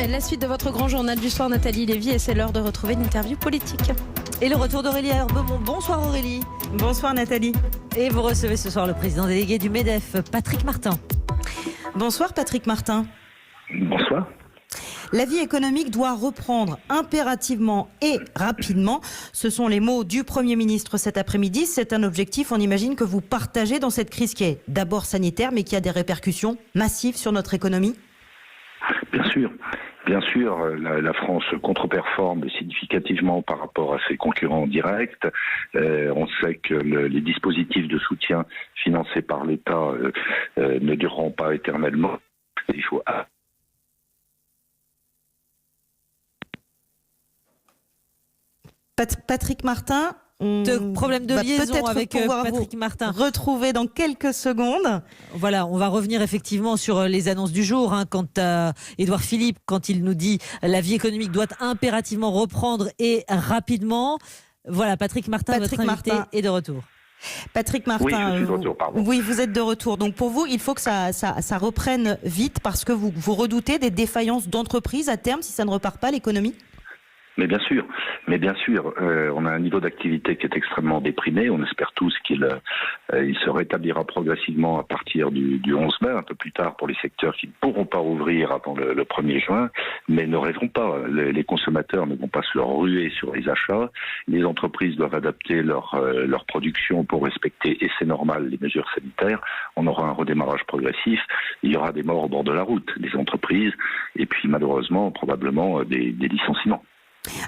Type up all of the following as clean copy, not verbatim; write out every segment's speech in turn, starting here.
Et la suite de votre grand journal du soir, Nathalie Lévy, et c'est l'heure de retrouver une interview politique. Et le retour d'Aurélie Herbemont. Bonsoir Aurélie. Bonsoir Nathalie. Et vous recevez ce soir le président délégué du MEDEF, Patrick Martin. Bonsoir Patrick Martin. Bonsoir. La vie économique doit reprendre impérativement et rapidement. Ce sont les mots du Premier ministre cet après-midi. C'est un objectif, on imagine, que vous partagez dans cette crise qui est d'abord sanitaire, mais qui a des répercussions massives sur notre économie. Bien sûr. Bien sûr, la France contre-performe significativement par rapport à ses concurrents directs. On sait que les dispositifs de soutien financés par l'État ne dureront pas éternellement. Il faut... Patrick Martin, problème de liaison avec Patrick Martin. Retrouver dans quelques secondes. Voilà, on va revenir effectivement sur les annonces du jour. Quant à Édouard Philippe, quand il nous dit la vie économique doit impérativement reprendre et rapidement. Voilà, Patrick Martin, votre invité, est de retour. Patrick Martin, oui, je suis de retour, pardon. Oui, vous êtes de retour. Donc pour vous, il faut que ça reprenne vite parce que vous redoutez des défaillances d'entreprises à terme si ça ne repart pas l'économie ? Mais bien sûr, on a un niveau d'activité qui est extrêmement déprimé. On espère tous qu'il se rétablira progressivement à partir du 11 mai, un peu plus tard pour les secteurs qui ne pourront pas ouvrir avant le 1er juin. Mais ne rêvons pas, les consommateurs ne vont pas se ruer sur les achats. Les entreprises doivent adapter leur production pour respecter, et c'est normal, les mesures sanitaires. On aura un redémarrage progressif. Il y aura des morts au bord de la route, des entreprises, et puis malheureusement, probablement des licenciements.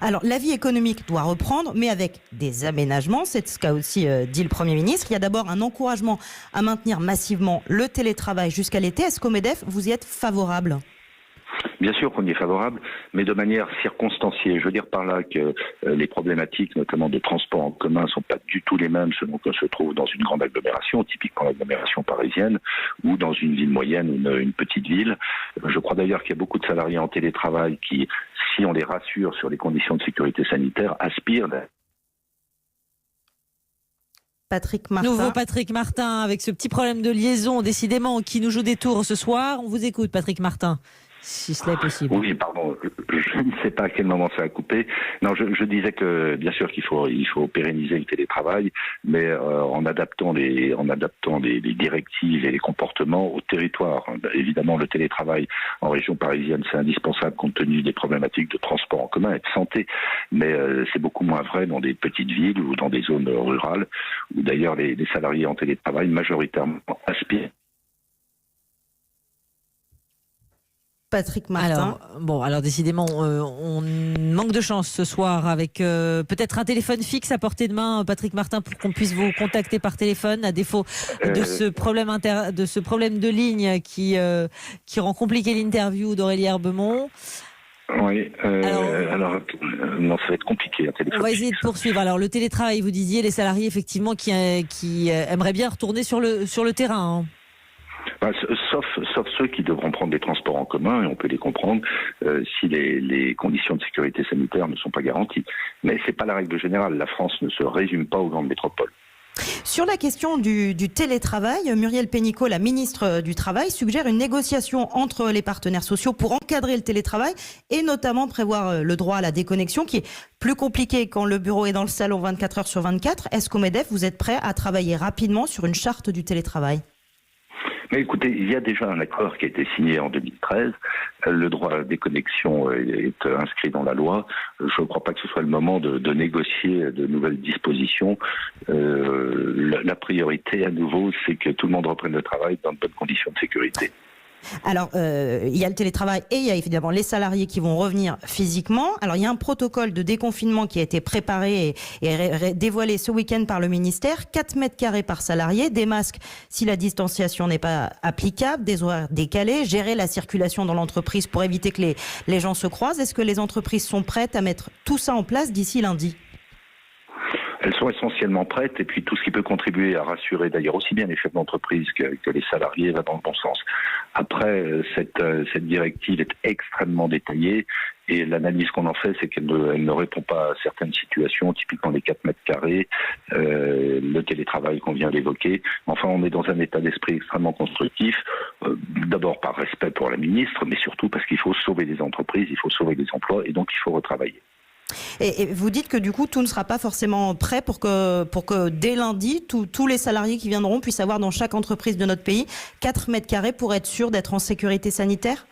Alors, la vie économique doit reprendre, mais avec des aménagements. C'est ce qu'a aussi dit le Premier ministre. Il y a d'abord un encouragement à maintenir massivement le télétravail jusqu'à l'été. Est-ce qu'au MEDEF, vous y êtes favorable ? Bien sûr qu'on y est favorable, mais de manière circonstanciée. Je veux dire par là que les problématiques, notamment de transport en commun, ne sont pas du tout les mêmes selon qu'on se trouve dans une grande agglomération, typiquement l'agglomération parisienne, ou dans une ville moyenne ou une petite ville. Je crois d'ailleurs qu'il y a beaucoup de salariés en télétravail qui, si on les rassure sur les conditions de sécurité sanitaire, aspirent... Patrick Martin. Nouveau Patrick Martin, avec ce petit problème de liaison, décidément, qui nous joue des tours ce soir. On vous écoute, Patrick Martin, si cela est possible. Oui, pardon, je ne sais pas à quel moment ça a coupé. Non, je disais que bien sûr qu'il faut pérenniser le télétravail, mais en adaptant les directives et les comportements au territoire. Évidemment, le télétravail en région parisienne, c'est indispensable compte tenu des problématiques de transport en commun et de santé, mais c'est beaucoup moins vrai dans des petites villes ou dans des zones rurales, où d'ailleurs les salariés en télétravail majoritairement aspirent. Patrick Martin. Alors décidément, on manque de chance ce soir avec peut-être un téléphone fixe à portée de main, Patrick Martin, pour qu'on puisse vous contacter par téléphone, à défaut de ce problème de ligne qui rend compliqué l'interview d'Aurélie Herbemont. Oui, alors non, ça va être compliqué. On va essayer de poursuivre. Alors le télétravail, vous disiez, les salariés effectivement qui aimeraient bien retourner sur le terrain. Sauf ceux qui devront prendre des transports en commun, et on peut les comprendre si les conditions de sécurité sanitaire ne sont pas garanties. Mais ce n'est pas la règle générale. La France ne se résume pas aux grandes métropoles. Sur la question du télétravail, Muriel Pénicaud, la ministre du Travail, suggère une négociation entre les partenaires sociaux pour encadrer le télétravail et notamment prévoir le droit à la déconnexion qui est plus compliqué quand le bureau est dans le salon 24 heures sur 24. Est-ce qu'au MEDEF, vous êtes prêt à travailler rapidement sur une charte du télétravail ? Mais écoutez, il y a déjà un accord qui a été signé en 2013. Le droit à la déconnexion est inscrit dans la loi. Je ne crois pas que ce soit le moment de négocier de nouvelles dispositions. La priorité, à nouveau, c'est que tout le monde reprenne le travail dans de bonnes conditions de sécurité. Alors, il y a le télétravail et il y a évidemment les salariés qui vont revenir physiquement. Alors, il y a un protocole de déconfinement qui a été préparé et dévoilé ce week-end par le ministère. 4 mètres carrés par salarié, des masques si la distanciation n'est pas applicable, des horaires décalés, gérer la circulation dans l'entreprise pour éviter que les gens se croisent. Est-ce que les entreprises sont prêtes à mettre tout ça en place d'ici lundi ? Elles sont essentiellement prêtes, et puis tout ce qui peut contribuer à rassurer d'ailleurs aussi bien les chefs d'entreprise que les salariés va dans le bon sens. Après, cette directive est extrêmement détaillée, et l'analyse qu'on en fait, c'est qu'elle ne répond pas à certaines situations, typiquement les 4 mètres carrés, le télétravail qu'on vient d'évoquer. Enfin, on est dans un état d'esprit extrêmement constructif, d'abord par respect pour la ministre, mais surtout parce qu'il faut sauver les entreprises, il faut sauver les emplois et donc il faut retravailler. Et vous dites que du coup, tout ne sera pas forcément prêt pour que dès lundi, tous les salariés qui viendront puissent avoir dans chaque entreprise de notre pays 4 mètres carrés pour être sûr d'être en sécurité sanitaire ?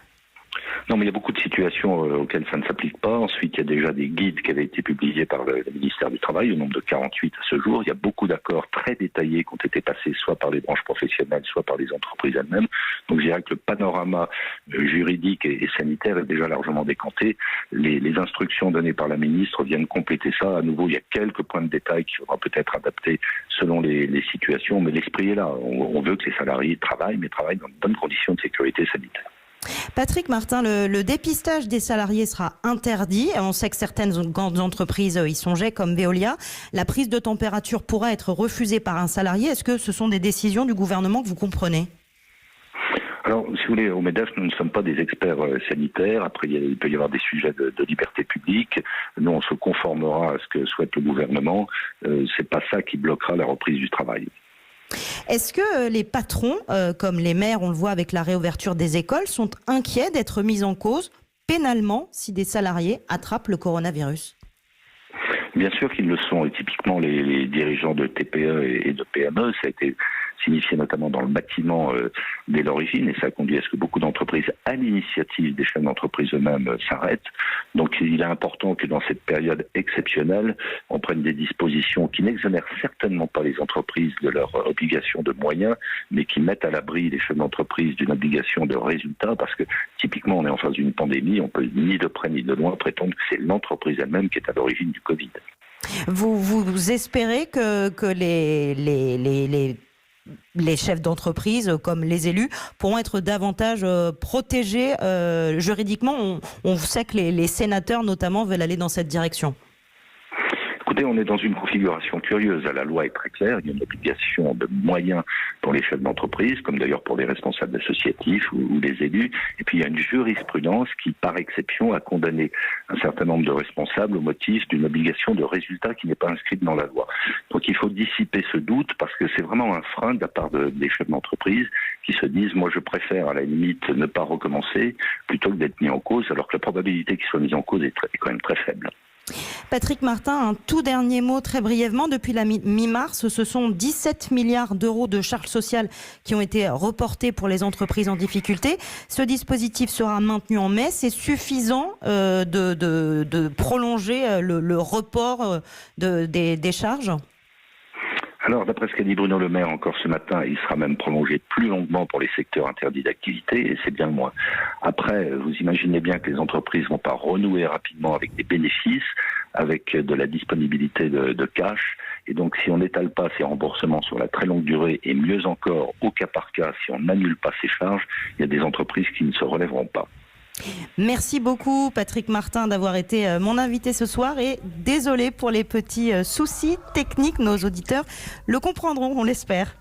Non, mais il y a beaucoup de situations auxquelles ça ne s'applique pas. Ensuite, il y a déjà des guides qui avaient été publiés par le ministère du Travail, au nombre de 48 à ce jour. Il y a beaucoup d'accords très détaillés qui ont été passés soit par les branches professionnelles, soit par les entreprises elles-mêmes. Donc, je dirais que le panorama juridique et sanitaire est déjà largement décanté. Les instructions données par la ministre viennent compléter ça. À nouveau, il y a quelques points de détail qu'il faudra peut-être adapter selon les situations, mais l'esprit est là. On veut que les salariés travaillent, mais travaillent dans de bonnes conditions de sécurité sanitaire. Patrick Martin, le dépistage des salariés sera interdit. On sait que certaines grandes entreprises y songeaient, comme Veolia. La prise de température pourra être refusée par un salarié. Est-ce que ce sont des décisions du gouvernement que vous comprenez ? Alors, si vous voulez, au MEDEF, nous ne sommes pas des experts sanitaires. Après, il peut y avoir des sujets de liberté publique. Nous, on se conformera à ce que souhaite le gouvernement. C'est pas ça qui bloquera la reprise du travail. Est-ce que les patrons, comme les maires, on le voit avec la réouverture des écoles, sont inquiets d'être mis en cause pénalement si des salariés attrapent le coronavirus ? Bien sûr qu'ils le sont. Et typiquement, les dirigeants de TPE et de PME, ça a été signifié notamment dans le bâtiment dès l'origine, et ça a conduit à ce que beaucoup d'entreprises, à l'initiative des chefs d'entreprise eux-mêmes, s'arrêtent. Donc il est important que dans cette période exceptionnelle, on prenne des dispositions qui n'exonèrent certainement pas les entreprises de leur obligation de moyens, mais qui mettent à l'abri les chefs d'entreprise d'une obligation de résultat, parce que typiquement on est en face d'une pandémie, on peut ni de près ni de loin prétendre que c'est l'entreprise elle-même qui est à l'origine du Covid. Vous espérez que les chefs d'entreprise, comme les élus, pourront être davantage protégés juridiquement. On sait que les sénateurs, notamment, veulent aller dans cette direction. Écoutez, on est dans une configuration curieuse. La loi est très claire. Il y a une obligation de moyens pour les chefs d'entreprise, comme d'ailleurs pour les responsables associatifs ou les élus. Et puis il y a une jurisprudence qui, par exception, a condamné un certain nombre de responsables au motif d'une obligation de résultat qui n'est pas inscrite dans la loi. Donc il faut dissiper ce doute parce que c'est vraiment un frein de la part des chefs d'entreprise qui se disent « moi je préfère à la limite ne pas recommencer plutôt que d'être mis en cause », alors que la probabilité qu'ils soient mis en cause est quand même très faible. Patrick Martin, un tout dernier mot très brièvement. Depuis la mi-mars, ce sont 17 milliards d'euros de charges sociales qui ont été reportés pour les entreprises en difficulté. Ce dispositif sera maintenu en mai. C'est suffisant de prolonger le report des charges ? Alors, d'après ce qu'a dit Bruno Le Maire encore ce matin, il sera même prolongé plus longuement pour les secteurs interdits d'activité, et c'est bien le moins. Après, vous imaginez bien que les entreprises vont pas renouer rapidement avec des bénéfices, avec de la disponibilité de cash, et donc si on n'étale pas ces remboursements sur la très longue durée, et mieux encore, au cas par cas, si on n'annule pas ces charges, il y a des entreprises qui ne se relèveront pas. Merci beaucoup Patrick Martin d'avoir été mon invité ce soir et désolé pour les petits soucis techniques, nos auditeurs le comprendront, on l'espère.